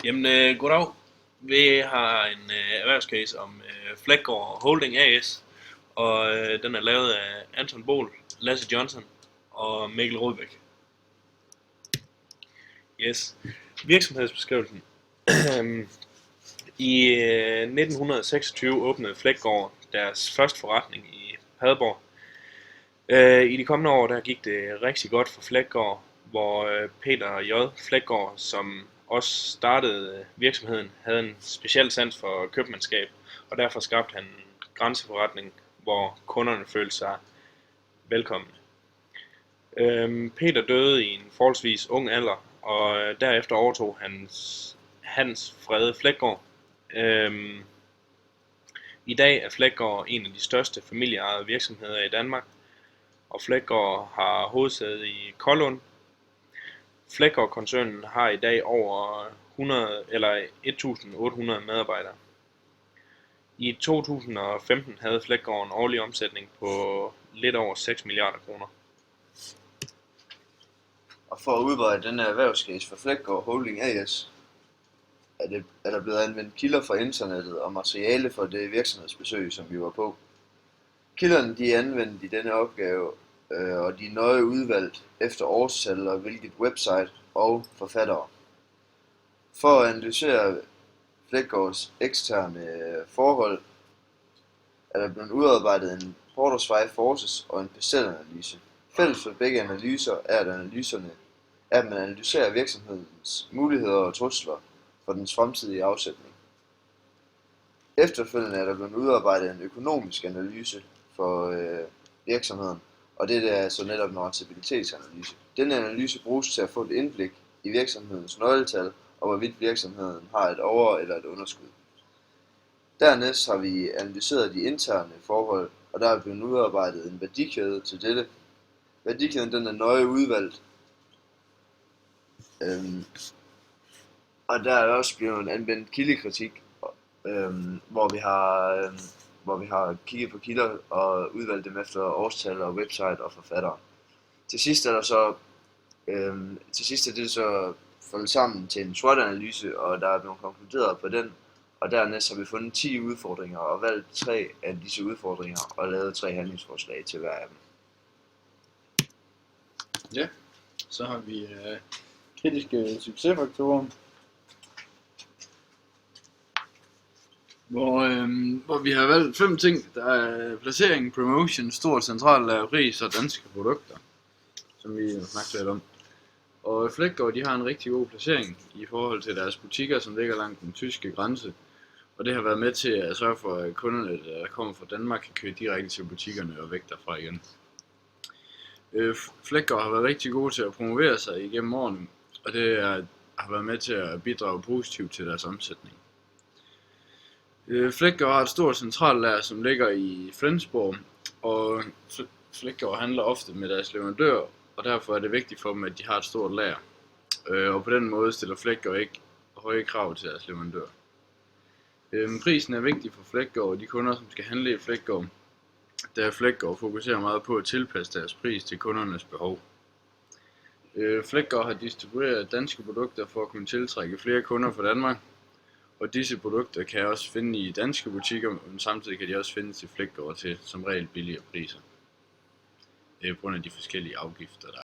Goddag. Vi har en erhvervscase om Fleggaard Holding AS, og den er lavet af Anton Bohl, Lasse Johnson og Mikkel Rodbæk. Yes. Virksomhedsbeskrivelsen. I 1926 åbnede Fleggaard deres første forretning i Padborg. I de kommende år der gik det rigtig godt for Fleggaard, hvor Peter J. Fleggaard, som også startede virksomheden, havde en speciel sans for købmandskab, og derfor skabte han en grænseforretning, hvor kunderne følte sig velkomne. Peter døde i en forholdsvis ung alder, og derefter overtog Hans Frede Fleggaard. I dag er Fleggaard en af de største familieejede virksomheder i Danmark, og Fleggaard har hovedsæde i Kollund. Fleggaard-koncernen har i dag over 1800 medarbejdere. I 2015 havde Fleggaard en årlig omsætning på lidt over 6 milliarder kroner. Og for at udbrede denne erhvervscase for Fleggaard Holding AS, er der blevet anvendt kilder fra internettet og materiale for det virksomhedsbesøg, som vi var på. Kilderne de er anvendt i denne opgave, og de er nøje udvalgt efter årstal og hvilket website og forfattere. For at analysere Fleggaards eksterne forhold, er der blevet udarbejdet en Porter's Five Forces og en parcelanalyse. Fælles for begge analyser er, at man analyserer virksomhedens muligheder og trusler for dens fremtidige afsætning. Efterfølgende er der blevet udarbejdet en økonomisk analyse for virksomheden, og det er så netop en rentabilitetsanalyse. Denne analyse bruges til at få et indblik i virksomhedens nøgletal og hvorvidt virksomheden har et over- eller et underskud. Dernæst har vi analyseret de interne forhold, og der er blevet udarbejdet en værdikæde til dette. Værdikæden den er nøje udvalgt, og der er også blevet anvendt kildekritik, hvor vi har kigget på kilder og udvalgt dem efter årstal og website og forfattere. Til sidst er det så foldet sammen til en SWOT-analyse, og der er blevet konkluderet på den, og dernæst har vi fundet 10 udfordringer og valgt 3 af disse udfordringer og lavet 3 handlingsforslag til hver af dem. Ja, så har vi kritiske succesfaktorer, hvor vi har valgt 5 ting. Der er placering, promotion, stor central pris og danske produkter, som vi snakker lidt om. Og Fleggaard de har en rigtig god placering i forhold til deres butikker, som ligger langs den tyske grænse. Og det har været med til at sørge for, at kunderne, der kommer fra Danmark, kan køre direkte til butikkerne og væk derfra igen. Fleggaard har været rigtig gode til at promovere sig igennem årene, og det har været med til at bidrage positivt til deres omsætning. Fleggaard har et stort centrallager, som ligger i Flensborg, og Fleggaard handler ofte med deres leverandører, og derfor er det vigtigt for dem, at de har et stort lager. Og på den måde stiller Fleggaard ikke høje krav til deres leverandører. Prisen er vigtig for Fleggaard og de kunder, som skal handle i Fleggaard, da Fleggaard fokuserer meget på at tilpasse deres pris til kundernes behov. Fleggaard har distribueret danske produkter for at kunne tiltrække flere kunder fra Danmark, og disse produkter kan jeg også finde i danske butikker, men samtidig kan de også findes i Fleggaard til som regel billigere priser, på grund af de forskellige afgifter, der